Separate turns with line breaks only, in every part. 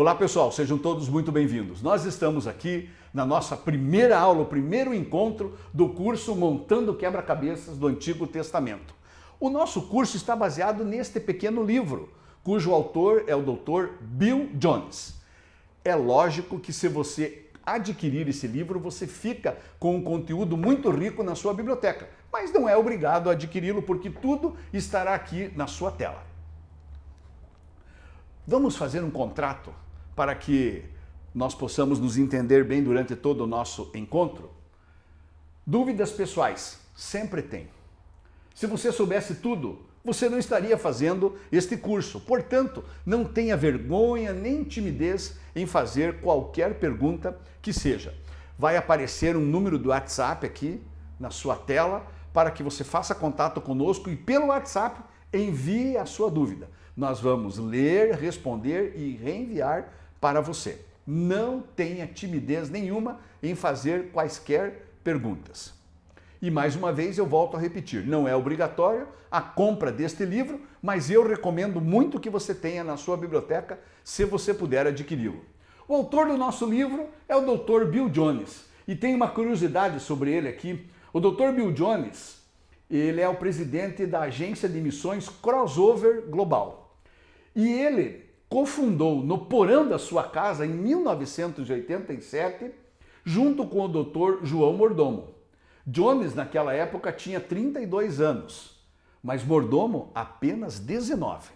Olá pessoal, sejam todos muito bem-vindos. Nós estamos aqui na nossa primeira aula, o primeiro encontro do curso Montando Quebra-Cabeças do Antigo Testamento. O nosso curso está baseado neste pequeno livro, cujo autor é o Dr. Bill Jones. É lógico que se você adquirir esse livro, você fica com um conteúdo muito rico na sua biblioteca, mas não é obrigado a adquiri-lo porque tudo estará aqui na sua tela. Vamos fazer um contrato para que nós possamos nos entender bem durante todo o nosso encontro? Dúvidas pessoais, sempre tem. Se você soubesse tudo, você não estaria fazendo este curso. Portanto, não tenha vergonha nem timidez em fazer qualquer pergunta que seja. Vai aparecer um número do WhatsApp aqui na sua tela para que você faça contato conosco e pelo WhatsApp envie a sua dúvida. Nós vamos ler, responder e reenviar para você. Não tenha timidez nenhuma em fazer quaisquer perguntas. E mais uma vez eu volto a repetir, não é obrigatório a compra deste livro, mas eu recomendo muito que você tenha na sua biblioteca, se você puder adquiri-lo. O autor do nosso livro é o Dr. Bill Jones, e tem uma curiosidade sobre ele aqui. O Dr. Bill Jones, ele é o presidente da agência de missões Crossover Global. E ele cofundou no porão da sua casa em 1987, junto com o Dr. João Mordomo. Jones, naquela época, tinha 32 anos, mas Mordomo apenas 19.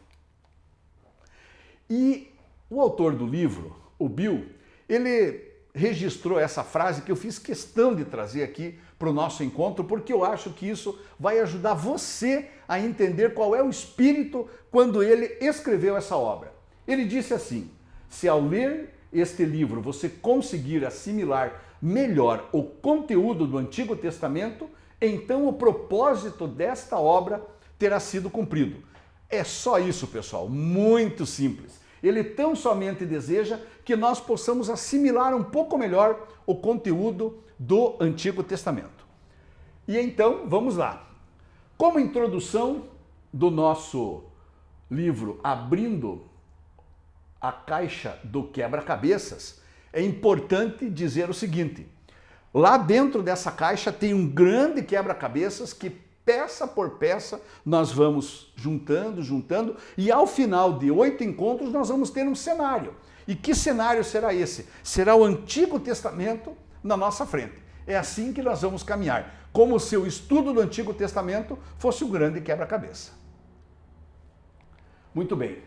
E o autor do livro, o Bill, ele registrou essa frase que eu fiz questão de trazer aqui para o nosso encontro, porque eu acho que isso vai ajudar você a entender qual é o espírito quando ele escreveu essa obra. Ele disse assim: se ao ler este livro você conseguir assimilar melhor o conteúdo do Antigo Testamento, então o propósito desta obra terá sido cumprido. É só isso, pessoal, muito simples. Ele tão somente deseja que nós possamos assimilar um pouco melhor o conteúdo do Antigo Testamento. E então, vamos lá. Como introdução do nosso livro Abrindo a Caixa do Quebra-Cabeças, é importante dizer o seguinte: lá dentro dessa caixa tem um grande quebra-cabeças que peça por peça nós vamos juntando e ao final de 8 encontros nós vamos ter um cenário. E que cenário será esse? Será o Antigo Testamento na nossa frente. É assim que nós vamos caminhar, como se o estudo do Antigo Testamento fosse um grande quebra-cabeça. Muito bem.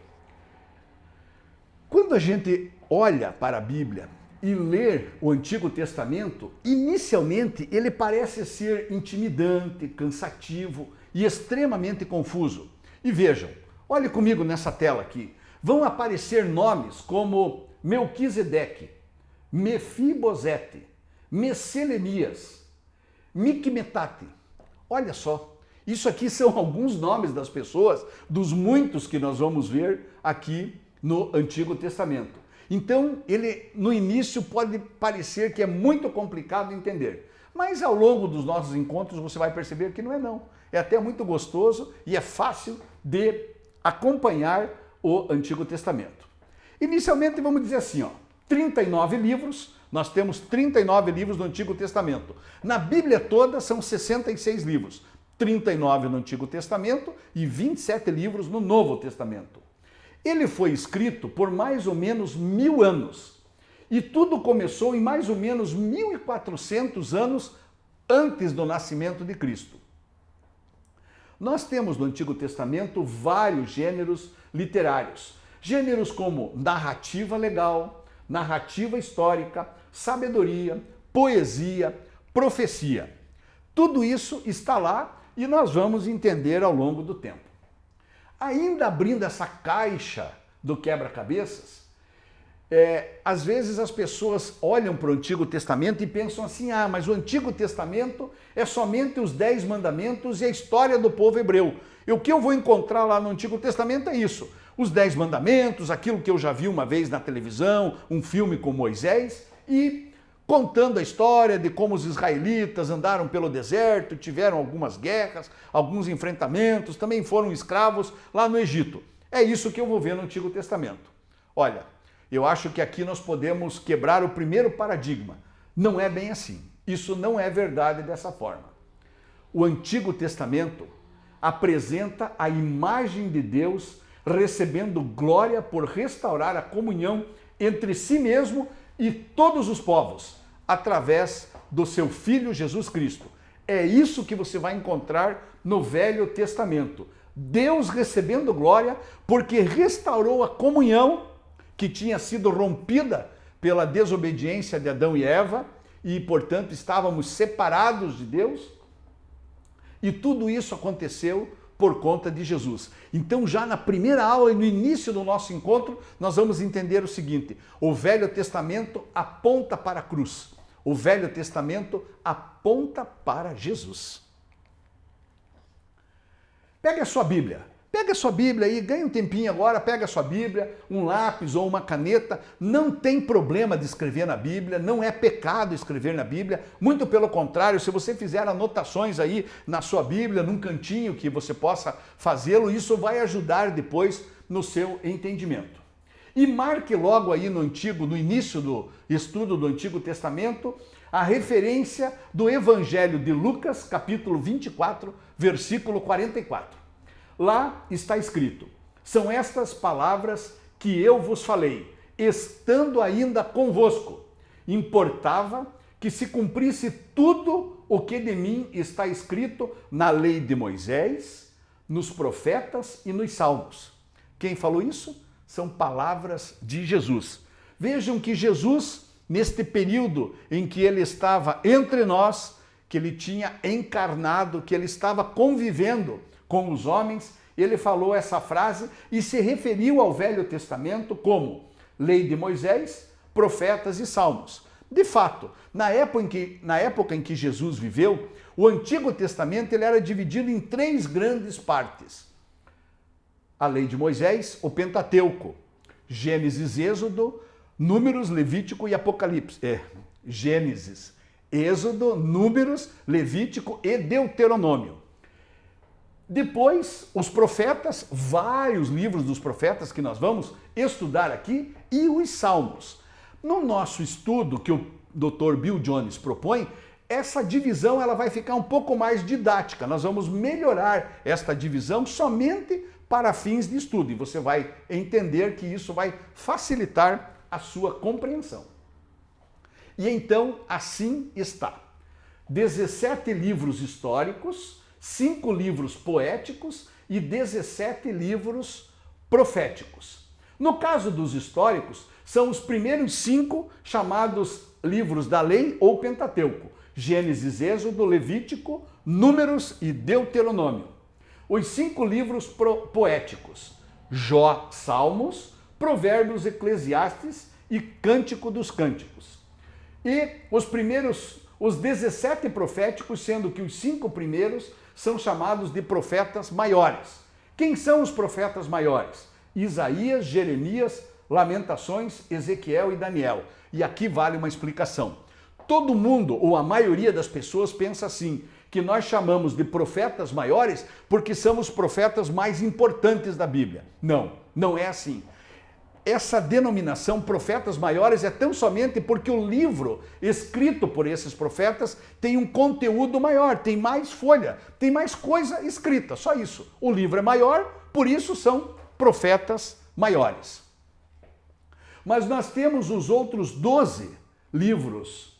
Quando a gente olha para a Bíblia e ler o Antigo Testamento, inicialmente ele parece ser intimidante, cansativo e extremamente confuso. E vejam, olhe comigo nessa tela aqui, vão aparecer nomes como Melquisedeque, Mefibosete, Messelemias, Miqumetate. Olha só, isso aqui são alguns nomes das pessoas, dos muitos que nós vamos ver aqui no Antigo Testamento. Então, ele no início pode parecer que é muito complicado de entender, mas ao longo dos nossos encontros você vai perceber que não é não. É até muito gostoso e é fácil de acompanhar o Antigo Testamento. Inicialmente, vamos dizer assim, 39 livros, nós temos 39 livros do Antigo Testamento. Na Bíblia toda são 66 livros, 39 no Antigo Testamento e 27 livros no Novo Testamento. Ele foi escrito por mais ou menos 1000 anos e tudo começou em mais ou menos 1400 anos antes do nascimento de Cristo. Nós temos no Antigo Testamento vários gêneros literários, gêneros como narrativa legal, narrativa histórica, sabedoria, poesia, profecia. Tudo isso está lá e nós vamos entender ao longo do tempo. Ainda abrindo essa caixa do quebra-cabeças, às vezes as pessoas olham para o Antigo Testamento e pensam assim: mas o Antigo Testamento é somente os 10 mandamentos e a história do povo hebreu. E o que eu vou encontrar lá no Antigo Testamento é isso: os 10 mandamentos, aquilo que eu já vi uma vez na televisão, um filme com Moisés, e contando a história de como os israelitas andaram pelo deserto, tiveram algumas guerras, alguns enfrentamentos, também foram escravos lá no Egito. É isso que eu vou ver no Antigo Testamento. Olha, Eu acho que aqui nós podemos quebrar o primeiro paradigma. Não é bem assim. Isso não é verdade dessa forma. O Antigo Testamento apresenta a imagem de Deus recebendo glória por restaurar a comunhão entre si mesmo e todos os povos, através do seu Filho Jesus Cristo. É isso que você vai encontrar no Velho Testamento. Deus recebendo glória porque restaurou a comunhão que tinha sido rompida pela desobediência de Adão e Eva e, portanto, estávamos separados de Deus. E tudo isso aconteceu por conta de Jesus. Então, já na primeira aula e no início do nosso encontro, nós vamos entender o seguinte: o Velho Testamento aponta para a cruz. O Velho Testamento aponta para Jesus. Pega a sua Bíblia aí, ganha um tempinho agora, pega a sua Bíblia, um lápis ou uma caneta. Não tem problema de escrever na Bíblia, não é pecado escrever na Bíblia. Muito pelo contrário, se você fizer anotações aí na sua Bíblia, num cantinho que você possa fazê-lo, isso vai ajudar depois no seu entendimento. E marque logo aí no início do estudo do Antigo Testamento, a referência do Evangelho de Lucas, capítulo 24, versículo 44. Lá está escrito: são estas palavras que eu vos falei, estando ainda convosco. Importava que se cumprisse tudo o que de mim está escrito na lei de Moisés, nos profetas e nos salmos. Quem falou isso? São palavras de Jesus. Vejam que Jesus, neste período em que ele estava entre nós, que ele tinha encarnado, que ele estava convivendo com os homens, ele falou essa frase e se referiu ao Velho Testamento como lei de Moisés, profetas e salmos. De fato, na época em que Jesus viveu, o Antigo Testamento ele era dividido em 3 grandes partes. A lei de Moisés, o Pentateuco, Gênesis, Êxodo, Números, Levítico e Apocalipse. Gênesis, Êxodo, Números, Levítico e Deuteronômio. Depois, os profetas, vários livros dos profetas que nós vamos estudar aqui, e os salmos. No nosso estudo que o Dr. Bill Jones propõe, essa divisão ela vai ficar um pouco mais didática. Nós vamos melhorar esta divisão somente para fins de estudo. E você vai entender que isso vai facilitar a sua compreensão. E então, assim está. 17 livros históricos, 5 livros poéticos e 17 livros proféticos. No caso dos históricos, são os primeiros 5 chamados livros da lei ou Pentateuco: Gênesis, Êxodo, Levítico, Números e Deuteronômio. Os 5 livros poéticos: Jó, Salmos, Provérbios, Eclesiastes e Cântico dos Cânticos. E os 17 proféticos, sendo que os 5 primeiros são chamados de profetas maiores. Quem são os profetas maiores? Isaías, Jeremias, Lamentações, Ezequiel e Daniel. E aqui vale uma explicação. Todo mundo, ou a maioria das pessoas, pensa assim, que nós chamamos de profetas maiores porque são os profetas mais importantes da Bíblia. Não, não é assim. Essa denominação, profetas maiores, é tão somente porque o livro escrito por esses profetas tem um conteúdo maior, tem mais folha, tem mais coisa escrita, só isso. O livro é maior, por isso são profetas maiores. Mas nós temos os outros 12 livros,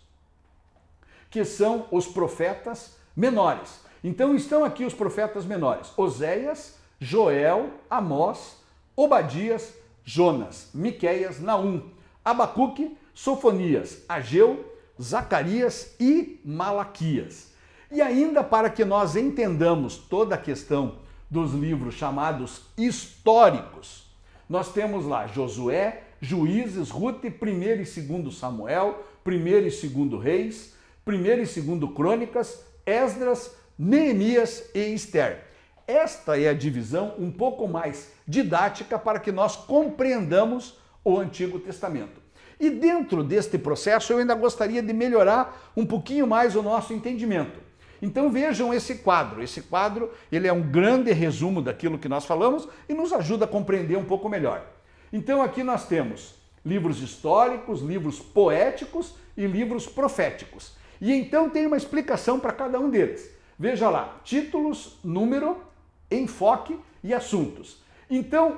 que são os profetas menores. Então estão aqui os profetas menores: Oséias, Joel, Amós, Obadias, Jonas, Miqueias, Naum, Abacuque, Sofonias, Ageu, Zacarias e Malaquias. E ainda para que nós entendamos toda a questão dos livros chamados históricos, nós temos lá Josué, Juízes, Rute, 1º e 2º Samuel, 1º e 2º Reis, 1º e 2º Crônicas, Esdras, Neemias e Ester. Esta é a divisão um pouco mais didática para que nós compreendamos o Antigo Testamento. E dentro deste processo eu ainda gostaria de melhorar um pouquinho mais o nosso entendimento. Então vejam esse quadro. Esse quadro ele é um grande resumo daquilo que nós falamos e nos ajuda a compreender um pouco melhor. Então aqui nós temos livros históricos, livros poéticos e livros proféticos. E então tem uma explicação para cada um deles. Veja lá, títulos, número, enfoque e assuntos. Então,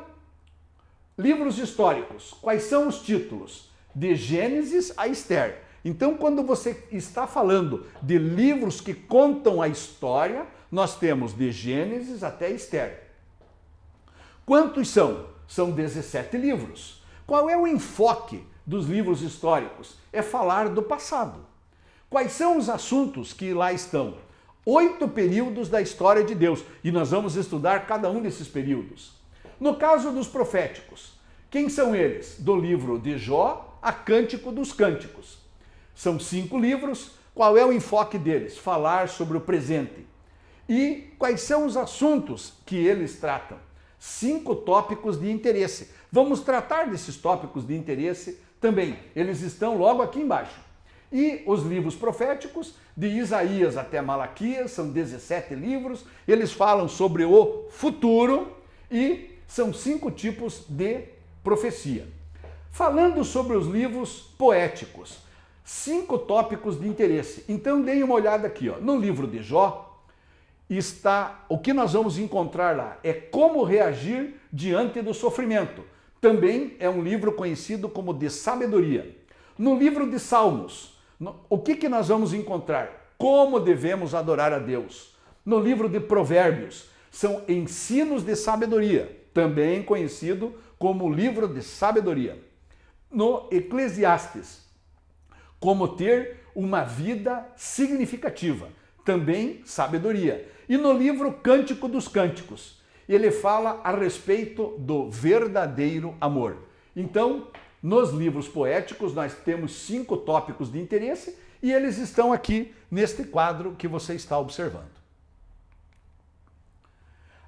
livros históricos, quais são os títulos? De Gênesis a Esther. Então, quando você está falando de livros que contam a história, nós temos de Gênesis até Esther. Quantos são? São 17 livros. Qual é o enfoque dos livros históricos? É falar do passado. Quais são os assuntos que lá estão? 8 períodos da história de Deus, e nós vamos estudar cada um desses períodos. No caso dos proféticos, quem são eles? Do livro de Jó a Cântico dos Cânticos. São 5 livros. Qual é o enfoque deles? Falar sobre o presente. E quais são os assuntos que eles tratam? 5 tópicos de interesse. Vamos tratar desses tópicos de interesse também. Eles estão logo aqui embaixo. E os livros proféticos, de Isaías até Malaquias, são 17 livros. Eles falam sobre o futuro e são 5 tipos de profecia. Falando sobre os livros poéticos, 5 tópicos de interesse. Então, deem uma olhada aqui, ó. No livro de Jó, está o que nós vamos encontrar lá. É como reagir diante do sofrimento. Também é um livro conhecido como de sabedoria. No livro de Salmos, o que nós vamos encontrar? Como devemos adorar a Deus. No livro de Provérbios, são ensinos de sabedoria, também conhecido como livro de sabedoria. No Eclesiastes, como ter uma vida significativa, também sabedoria. E no livro Cântico dos Cânticos, ele fala a respeito do verdadeiro amor. Então, nos livros poéticos, nós temos 5 tópicos de interesse e eles estão aqui neste quadro que você está observando.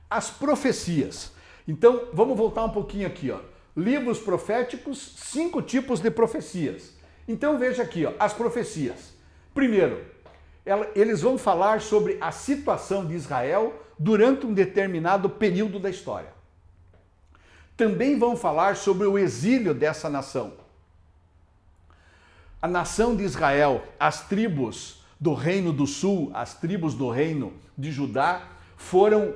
As profecias. Então, vamos voltar um pouquinho aqui, ó. Livros proféticos, 5 tipos de profecias. Então, veja aqui, ó, as profecias. Primeiro, eles vão falar sobre a situação de Israel durante um determinado período da história. Também vão falar sobre o exílio dessa nação. A nação de Israel, as tribos do Reino do Sul, as tribos do Reino de Judá, foram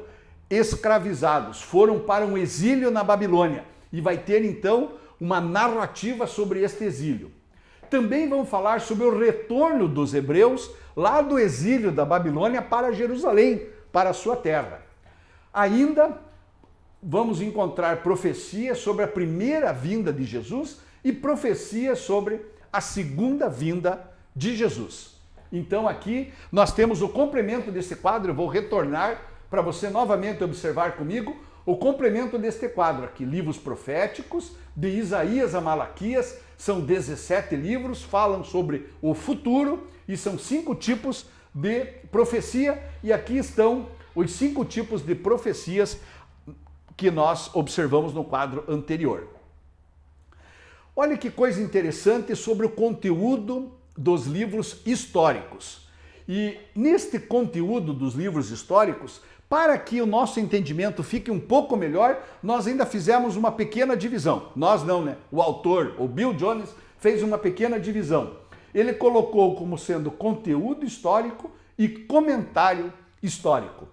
escravizados, foram para um exílio na Babilônia. E vai ter então uma narrativa sobre este exílio. Também vão falar sobre o retorno dos hebreus lá do exílio da Babilônia para Jerusalém, para a sua terra. Ainda vamos encontrar profecias sobre a primeira vinda de Jesus e profecias sobre a segunda vinda de Jesus. Então aqui nós temos o complemento desse quadro, eu vou retornar para você novamente observar comigo o complemento deste quadro aqui, livros proféticos, de Isaías a Malaquias, são 17 livros, falam sobre o futuro e são 5 tipos de profecia e aqui estão os 5 tipos de profecias que nós observamos no quadro anterior. Olha que coisa interessante sobre o conteúdo dos livros históricos. E neste conteúdo dos livros históricos, para que o nosso entendimento fique um pouco melhor, nós ainda fizemos uma pequena divisão. Nós não, né? O autor, o Bill Jones, fez uma pequena divisão. Ele colocou como sendo conteúdo histórico e comentário histórico.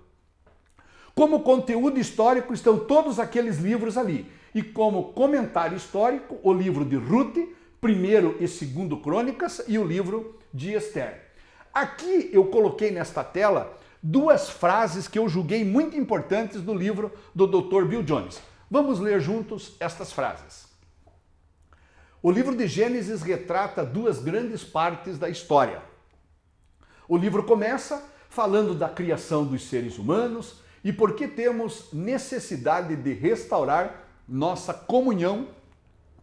Como conteúdo histórico estão todos aqueles livros ali. E como comentário histórico, o livro de Ruth, 1º e 2º Crônicas e o livro de Esther. Aqui eu coloquei nesta tela 2 frases que eu julguei muito importantes do livro do Dr. Bill Jones. Vamos ler juntos estas frases. O livro de Gênesis retrata 2 grandes partes da história. O livro começa falando da criação dos seres humanos e por que temos necessidade de restaurar nossa comunhão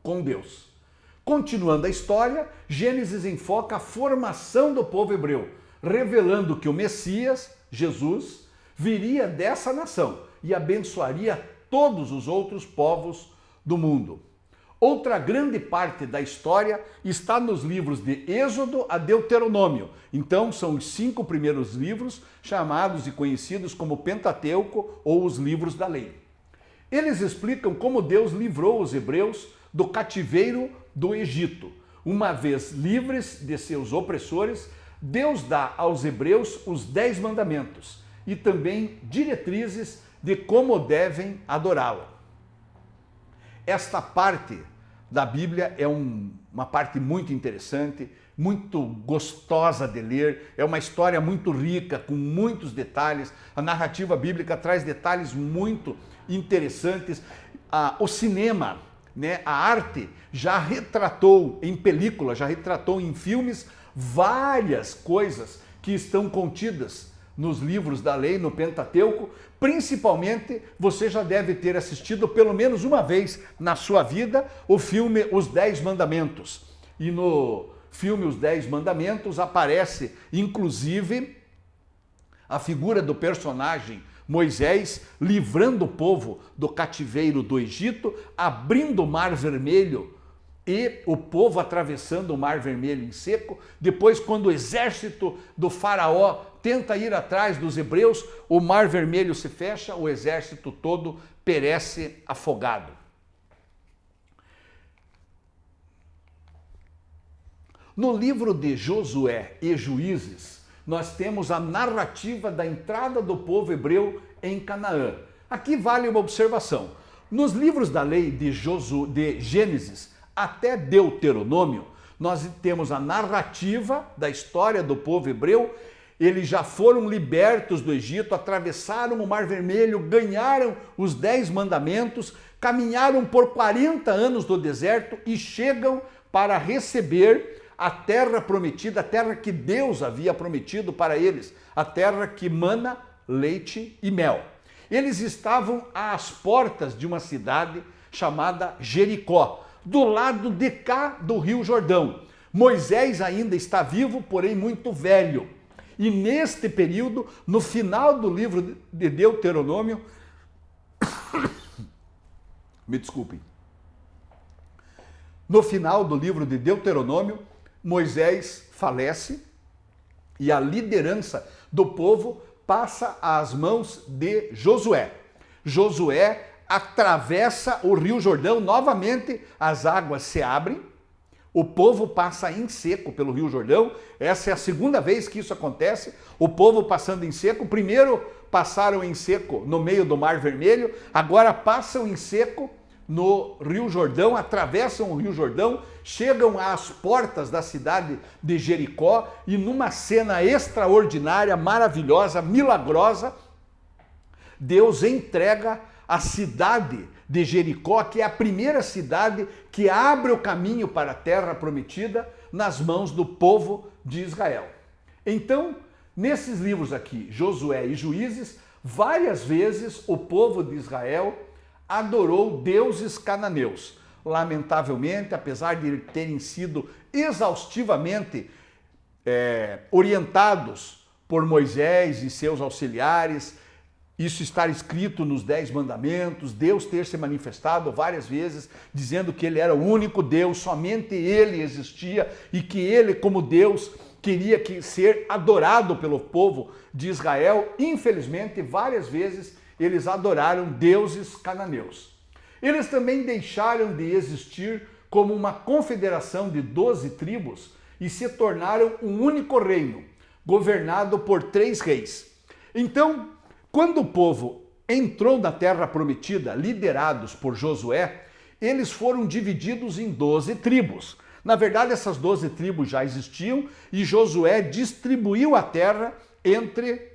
com Deus. Continuando a história, Gênesis enfoca a formação do povo hebreu, revelando que o Messias, Jesus, viria dessa nação e abençoaria todos os outros povos do mundo. Outra grande parte da história está nos livros de Êxodo a Deuteronômio. Então, são os 5 primeiros livros, chamados e conhecidos como Pentateuco ou os livros da lei. Eles explicam como Deus livrou os hebreus do cativeiro do Egito. Uma vez livres de seus opressores, Deus dá aos hebreus os 10 mandamentos e também diretrizes de como devem adorá-lo. Esta parte da Bíblia é uma parte muito interessante, muito gostosa de ler, é uma história muito rica, com muitos detalhes. A narrativa bíblica traz detalhes muito interessantes. O cinema, né, a arte já retratou em película, já retratou em filmes várias coisas que estão contidas nos livros da lei, no Pentateuco. Principalmente, você já deve ter assistido pelo menos uma vez na sua vida o filme Os 10 Mandamentos. E no filme Os 10 Mandamentos aparece, inclusive, a figura do personagem Moisés livrando o povo do cativeiro do Egito, abrindo o Mar Vermelho e o povo atravessando o Mar Vermelho em seco. Depois, quando o exército do faraó tenta ir atrás dos hebreus, o Mar Vermelho se fecha, o exército todo perece afogado. No livro de Josué e Juízes, nós temos a narrativa da entrada do povo hebreu em Canaã. Aqui vale uma observação. Nos livros da lei de Gênesis até Deuteronômio, nós temos a narrativa da história do povo hebreu. Eles já foram libertos do Egito, atravessaram o Mar Vermelho, ganharam os 10 mandamentos, caminharam por 40 anos no deserto e chegam para receber a terra prometida, a terra que Deus havia prometido para eles, a terra que mana leite e mel. Eles estavam às portas de uma cidade chamada Jericó, do lado de cá do Rio Jordão. Moisés ainda está vivo, porém muito velho. E neste período, no final do livro de Deuteronômio, me desculpem, no final do livro de Deuteronômio, Moisés falece e a liderança do povo passa às mãos de Josué. Josué atravessa o Rio Jordão, novamente as águas se abrem, o povo passa em seco pelo Rio Jordão. Essa é a segunda vez que isso acontece, o povo passando em seco. Primeiro passaram em seco no meio do Mar Vermelho, agora passam em seco no Rio Jordão, atravessam o Rio Jordão, chegam às portas da cidade de Jericó e numa cena extraordinária, maravilhosa, milagrosa, Deus entrega a cidade de Jericó, que é a primeira cidade que abre o caminho para a terra prometida, nas mãos do povo de Israel. Então, nesses livros aqui, Josué e Juízes, várias vezes o povo de Israel adorou deuses cananeus. Lamentavelmente, apesar de terem sido exaustivamente orientados por Moisés e seus auxiliares, isso estar escrito nos 10 mandamentos, Deus ter se manifestado várias vezes, dizendo que ele era o único Deus, somente ele existia e que ele, como Deus, queria ser adorado pelo povo de Israel. Infelizmente, várias vezes eles adoraram deuses cananeus. Eles também deixaram de existir como uma confederação de 12 tribos e se tornaram um único reino, governado por 3 reis. Então, quando o povo entrou na terra prometida, liderados por Josué, eles foram divididos em 12 tribos. Na verdade, essas 12 tribos já existiam e Josué distribuiu a terra entre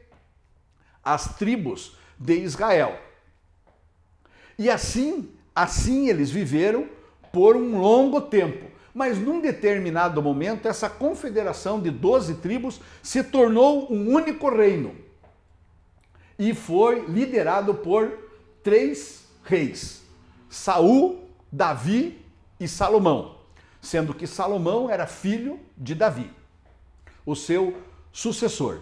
as tribos de Israel. E assim eles viveram por um longo tempo. Mas num determinado momento, essa confederação de 12 tribos se tornou um único reino. E foi liderado por 3 reis, Saul, Davi e Salomão, sendo que Salomão era filho de Davi, o seu sucessor.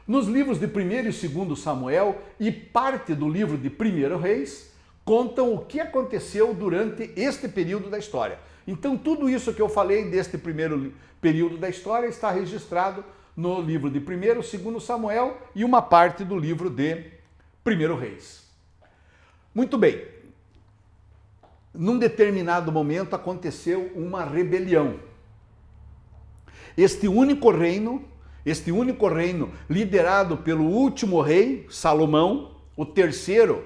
Nos livros de 1º e 2º Samuel e parte do livro de 1º Reis, contam o que aconteceu durante este período da história. Então tudo isso que eu falei deste primeiro período da história está registrado no livro de 1º e 2º Samuel e uma parte do livro de 1º Reis. Muito bem. num determinado momento aconteceu uma rebelião. Este único reino liderado pelo último rei, Salomão, o terceiro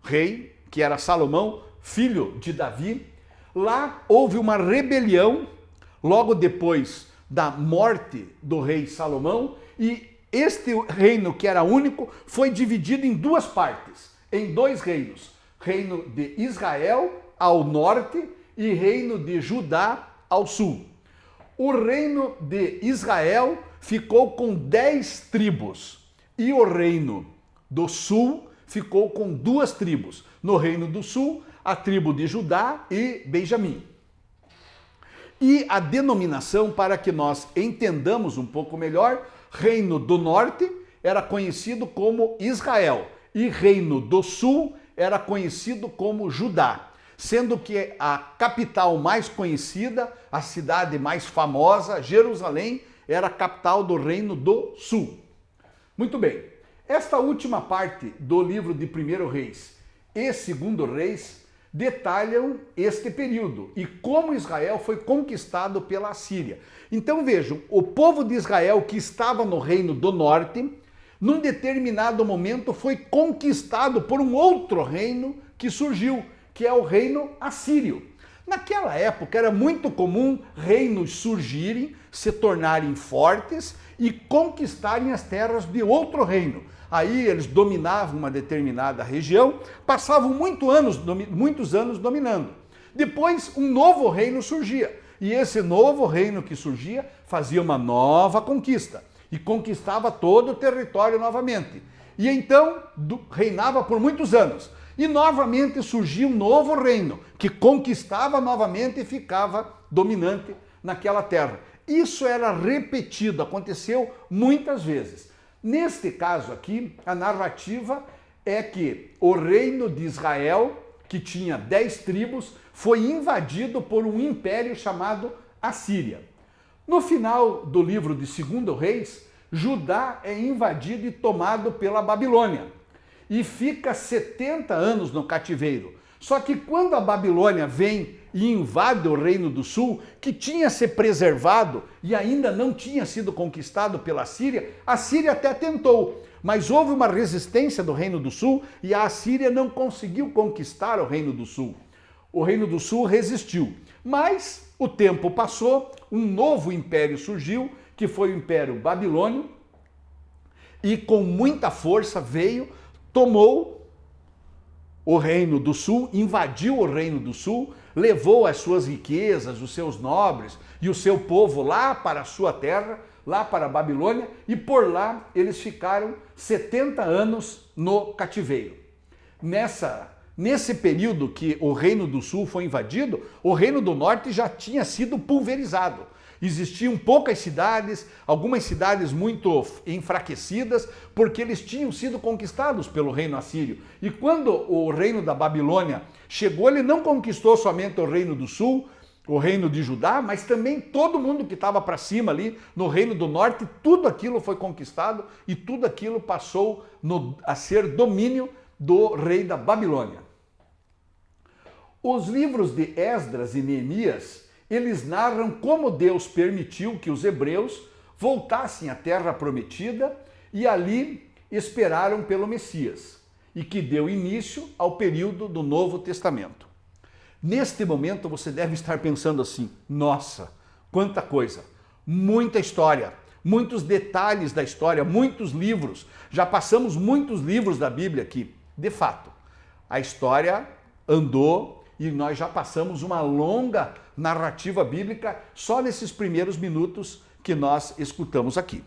rei, que era Salomão, filho de Davi, lá houve uma rebelião logo depois da morte do rei Salomão, e este reino, que era único, foi dividido em duas partes, em dois reinos: reino de Israel ao norte e reino de Judá ao sul. O reino de Israel ficou com 10 tribos e o reino do sul ficou com 2 tribos. No reino do sul, a tribo de Judá e Benjamim. E a denominação, para que nós entendamos um pouco melhor, reino do norte era conhecido como Israel e reino do sul era conhecido como Judá, sendo que a capital mais conhecida, a cidade mais famosa, Jerusalém, era a capital do reino do sul. Muito bem, esta última parte do livro de 1 Reis e 2 Reis detalham este período e como Israel foi conquistado pela Assíria. Então vejam, o povo de Israel que estava no reino do norte, num determinado momento foi conquistado por um outro reino que surgiu, que é o reino assírio. Naquela época era muito comum reinos surgirem, se tornarem fortes e conquistarem as terras de outro reino. Aí eles dominavam uma determinada região, passavam muitos anos dominando. Depois um novo reino surgia, e esse novo reino que surgia fazia uma nova conquista e conquistava todo o território novamente. E então reinava por muitos anos. E novamente surgia um novo reino que conquistava novamente e ficava dominante naquela terra. Isso era repetido, aconteceu muitas vezes. Neste caso aqui, a narrativa é que o reino de Israel, que tinha 10 tribos, foi invadido por um império chamado Assíria. No final do livro de 2 Reis, Judá é invadido e tomado pela Babilônia e fica 70 anos no cativeiro. Só que quando a Babilônia vem e invade o reino do sul, que tinha se preservado e ainda não tinha sido conquistado pela Síria, a Síria até tentou, mas houve uma resistência do reino do sul e a Assíria não conseguiu conquistar o reino do sul. O reino do sul resistiu, mas o tempo passou, um novo império surgiu, que foi o Império Babilônio, e com muita força veio, tomou o reino do sul, invadiu o reino do sul, levou as suas riquezas, os seus nobres e o seu povo lá para a sua terra, lá para a Babilônia, e por lá eles ficaram 70 anos no cativeiro. Nesse período que o reino do sul foi invadido, o reino do norte já tinha sido pulverizado. Existiam poucas cidades, algumas cidades muito enfraquecidas, porque eles tinham sido conquistados pelo reino assírio. E quando o reino da Babilônia chegou, ele não conquistou somente o reino do sul, o reino de Judá, mas também todo mundo que estava para cima ali, no reino do norte, tudo aquilo foi conquistado e tudo aquilo passou a ser domínio do rei da Babilônia. Os livros de Esdras e Neemias, eles narram como Deus permitiu que os hebreus voltassem à terra prometida e ali esperaram pelo Messias, e que deu início ao período do Novo Testamento. Neste momento você deve estar pensando assim: nossa, quanta coisa, muita história, muitos detalhes da história, muitos livros, já passamos muitos livros da Bíblia aqui. De fato, a história andou e nós já passamos uma longa narrativa bíblica só nesses primeiros minutos que nós escutamos aqui.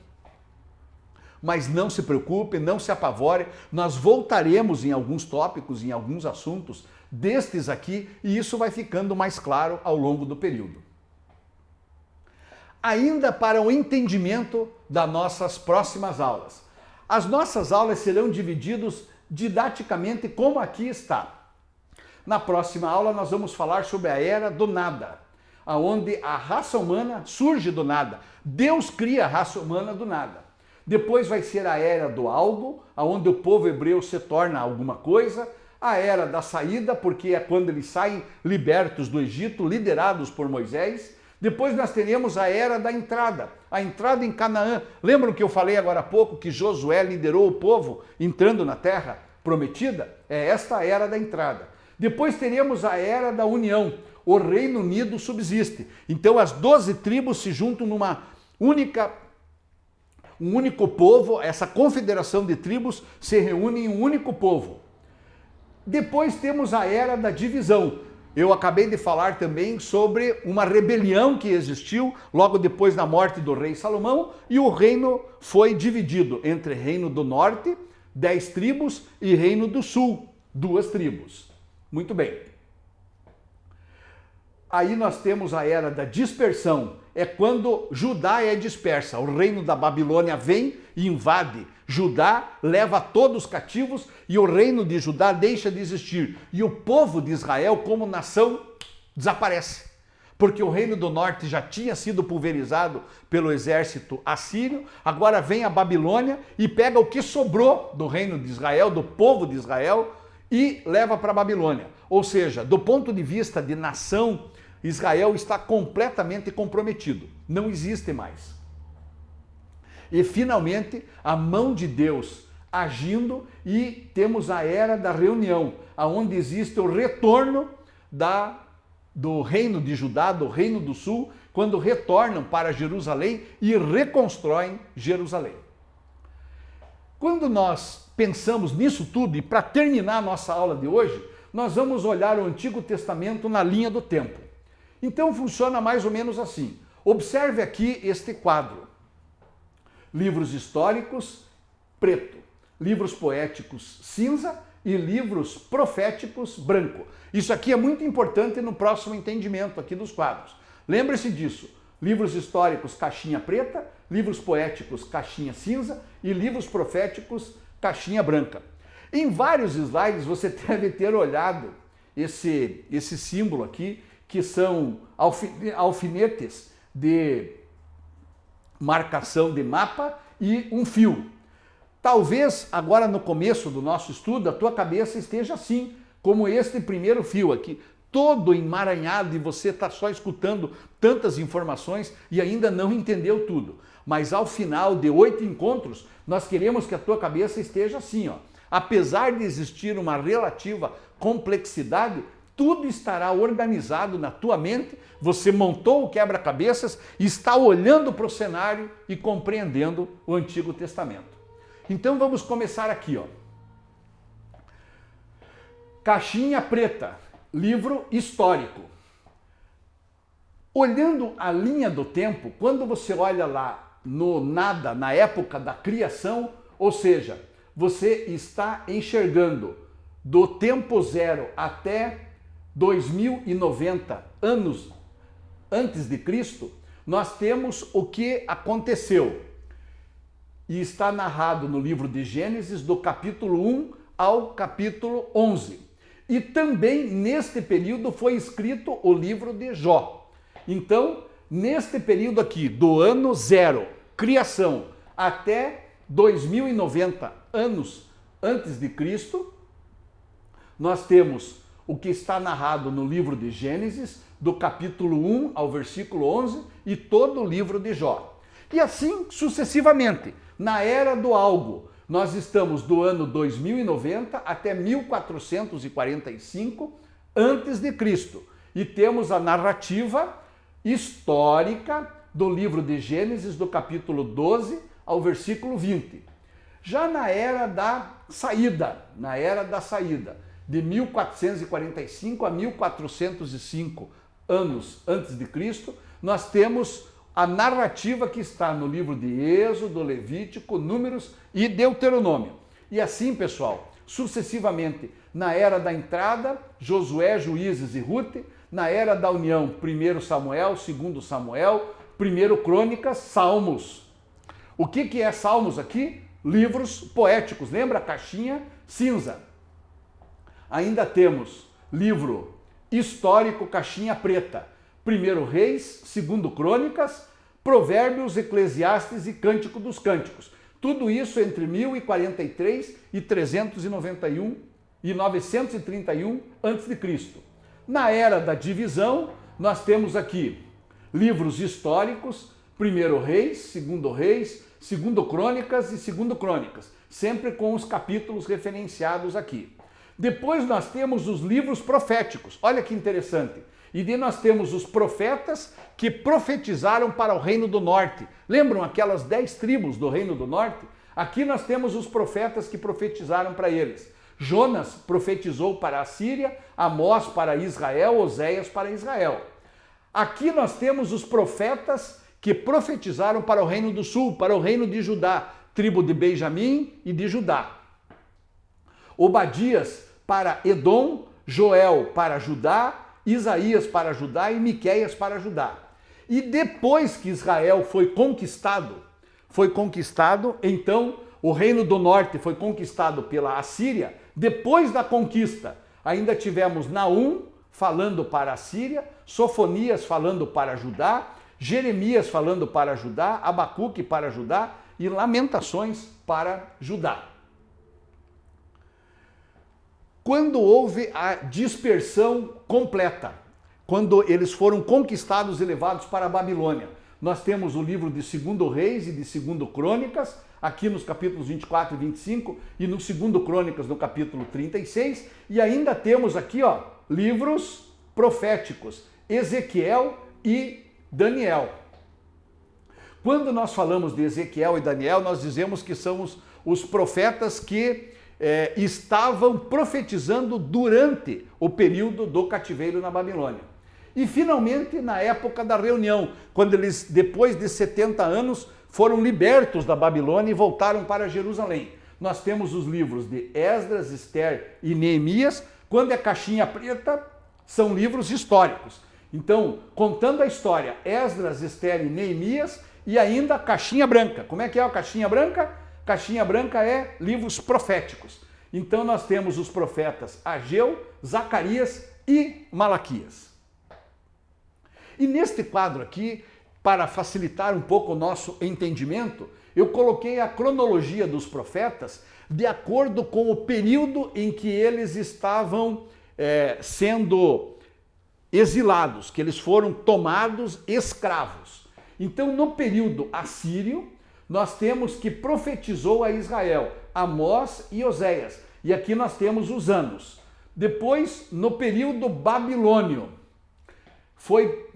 Mas não se preocupe, não se apavore, nós voltaremos em alguns tópicos, em alguns assuntos destes aqui, e isso vai ficando mais claro ao longo do período. Ainda para o entendimento das nossas próximas aulas. As nossas aulas serão divididas didaticamente como aqui está. Na próxima aula nós vamos falar sobre a era do nada, onde a raça humana surge do nada. Deus cria a raça humana do nada. Depois vai ser a era do algo, onde o povo hebreu se torna alguma coisa. A era da saída, porque é quando eles saem libertos do Egito, liderados por Moisés. Depois nós teremos a era da entrada, a entrada em Canaã. Lembram que eu falei agora há pouco que Josué liderou o povo entrando na terra prometida? É esta a era da entrada. Depois teremos a era da união. O Reino Unido subsiste. Então as 12 tribos se juntam numa um único povo, essa confederação de tribos se reúne em um único povo. Depois temos a era da divisão. Eu acabei de falar também sobre uma rebelião que existiu logo depois da morte do rei Salomão, e o reino foi dividido entre Reino do Norte, 10 tribos, e Reino do Sul, 2 tribos. Muito bem. Aí nós temos a era da dispersão. É quando Judá é dispersa. O reino da Babilônia vem e invade Judá, leva todos cativos e o reino de Judá deixa de existir. E o povo de Israel, como nação, desaparece. Porque o reino do norte já tinha sido pulverizado pelo exército assírio, agora vem a Babilônia e pega o que sobrou do reino de Israel, do povo de Israel, e leva para a Babilônia. Ou seja, do ponto de vista de nação, Israel está completamente comprometido, não existe mais. E finalmente a mão de Deus agindo e temos a era da reunião, aonde existe o retorno do reino de Judá, do reino do sul, quando retornam para Jerusalém e reconstroem Jerusalém. Quando nós pensamos nisso tudo, e para terminar a nossa aula de hoje, nós vamos olhar o Antigo Testamento na linha do tempo. Então funciona mais ou menos assim. Observe aqui este quadro. Livros históricos, preto. Livros poéticos, cinza. E livros proféticos, branco. Isso aqui é muito importante no próximo entendimento aqui dos quadros. Lembre-se disso. Livros históricos, caixinha preta. Livros poéticos, caixinha cinza. E livros proféticos, caixinha branca. Em vários slides você deve ter olhado esse símbolo aqui, que são alfinetes de marcação de mapa e um fio. Talvez agora no começo do nosso estudo a tua cabeça esteja assim, como este primeiro fio aqui, todo emaranhado e você está só escutando tantas informações e ainda não entendeu tudo. Mas ao final de 8 encontros, nós queremos que a tua cabeça esteja assim, ó. Apesar de existir uma relativa complexidade, tudo estará organizado na tua mente, você montou o quebra-cabeças, está olhando para o cenário e compreendendo o Antigo Testamento. Então vamos começar aqui, ó. Caixinha preta, livro histórico. Olhando a linha do tempo, quando você olha lá no nada, na época da criação, ou seja, você está enxergando do tempo zero até 2090 anos antes de Cristo, nós temos o que aconteceu. E está narrado no livro de Gênesis, do capítulo 1 ao capítulo 11. E também neste período foi escrito o livro de Jó. Então, neste período aqui, do ano zero, criação, até 2090 anos antes de Cristo, nós temos o que está narrado no livro de Gênesis, do capítulo 1 ao versículo 11, e todo o livro de Jó. E assim sucessivamente. Na era do algo, nós estamos do ano 2090 até 1445 antes de Cristo. E temos a narrativa histórica do livro de Gênesis, do capítulo 12 ao versículo 20. Já na era da saída, de 1445 a 1405 anos antes de Cristo, nós temos a narrativa que está no livro de Êxodo, Levítico, Números e Deuteronômio. E assim, pessoal, sucessivamente, na era da entrada, Josué, Juízes e Rute, na era da união, 1 Samuel, 2 Samuel, 1 Crônicas, Salmos. O que é Salmos aqui? Livros poéticos. Lembra a caixinha cinza? Ainda temos livro histórico, caixinha preta. 1 Reis, 2 Crônicas, Provérbios, Eclesiastes e Cântico dos Cânticos. Tudo isso entre 1043 e 391 e 931 a.C. Na era da divisão, nós temos aqui livros históricos, 1 Reis, 2 Reis, 2 Crônicas e 2 Crônicas, sempre com os capítulos referenciados aqui. Depois nós temos os livros proféticos, olha que interessante. E daí nós temos os profetas que profetizaram para o Reino do Norte. Lembram aquelas 10 tribos do Reino do Norte? Aqui nós temos os profetas que profetizaram para eles. Jonas profetizou para a Síria, Amós para Israel, Oséias para Israel. Aqui nós temos os profetas que profetizaram para o Reino do Sul, para o Reino de Judá, tribo de Benjamim e de Judá. Obadias para Edom, Joel para Judá, Isaías para Judá e Miqueias para Judá. E depois que Israel foi conquistado, então o Reino do Norte foi conquistado pela Assíria. Depois da conquista, ainda tivemos Naum falando para a Síria, Sofonias falando para Judá, Jeremias falando para Judá, Abacuque para Judá e Lamentações para Judá. Quando houve a dispersão completa, quando eles foram conquistados e levados para a Babilônia, nós temos o livro de 2 Reis e de 2 Crônicas, aqui nos capítulos 24 e 25, e no 2 Crônicas, no capítulo 36, e ainda temos aqui, livros proféticos, Ezequiel e Daniel. Quando nós falamos de Ezequiel e Daniel, nós dizemos que são os profetas que estavam profetizando durante o período do cativeiro na Babilônia. E finalmente na época da reunião, quando eles, depois de 70 anos, foram libertos da Babilônia e voltaram para Jerusalém. Nós temos os livros de Esdras, Ester e Neemias. Quando é caixinha preta, são livros históricos. Então, contando a história, Esdras, Ester e Neemias, e ainda a caixinha branca. Como é que é a caixinha branca? Caixinha branca é livros proféticos. Então nós temos os profetas Ageu, Zacarias e Malaquias. E neste quadro aqui, para facilitar um pouco o nosso entendimento, eu coloquei a cronologia dos profetas de acordo com o período em que eles estavam sendo exilados, que eles foram tomados escravos. Então, no período assírio, nós temos que profetizou a Israel, Amós e Oséias. E aqui nós temos os anos. Depois, no período babilônio,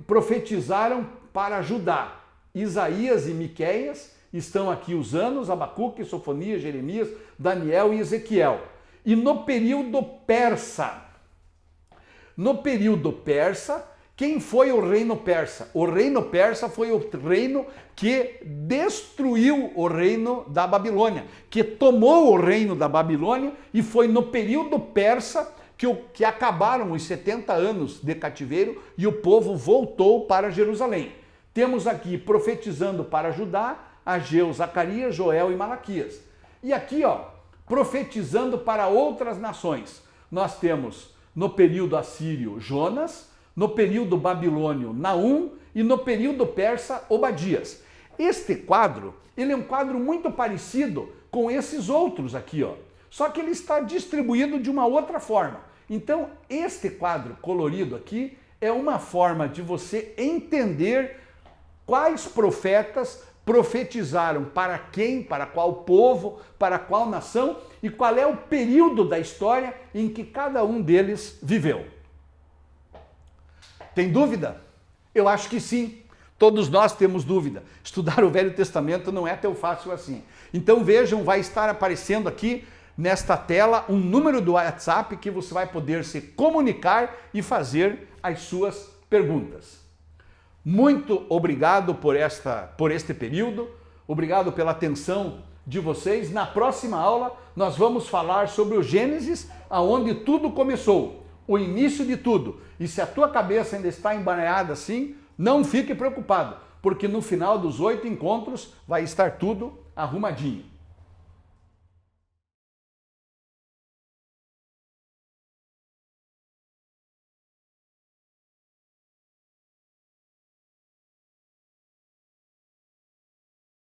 profetizaram para Judá. Isaías e Miqueias, estão aqui os anos, Abacuque, Sofonias, Jeremias, Daniel e Ezequiel. E no período persa, quem foi o reino persa? O reino persa foi o reino que destruiu o reino da Babilônia, que tomou o reino da Babilônia, e foi no período persa que acabaram os 70 anos de cativeiro e o povo voltou para Jerusalém. Temos aqui profetizando para Judá, Ageu, Zacarias, Joel e Malaquias. E aqui, profetizando para outras nações. Nós temos no período assírio Jonas, no período babilônio Naum e no período persa Obadias. Este quadro, ele é um quadro muito parecido com esses outros aqui, só que ele está distribuído de uma outra forma. Então, este quadro colorido aqui é uma forma de você entender quais profetas profetizaram para quem, para qual povo, para qual nação e qual é o período da história em que cada um deles viveu. Tem dúvida? Eu acho que sim. Todos nós temos dúvida. Estudar o Velho Testamento não é tão fácil assim. Então vejam, vai estar aparecendo aqui nesta tela um número do WhatsApp que você vai poder se comunicar e fazer as suas perguntas. Muito obrigado por este período, obrigado pela atenção de vocês. Na próxima aula nós vamos falar sobre o Gênesis, aonde tudo começou, o início de tudo. E se a tua cabeça ainda está embaralhada assim, não fique preocupado, porque no final dos 8 encontros vai estar tudo arrumadinho.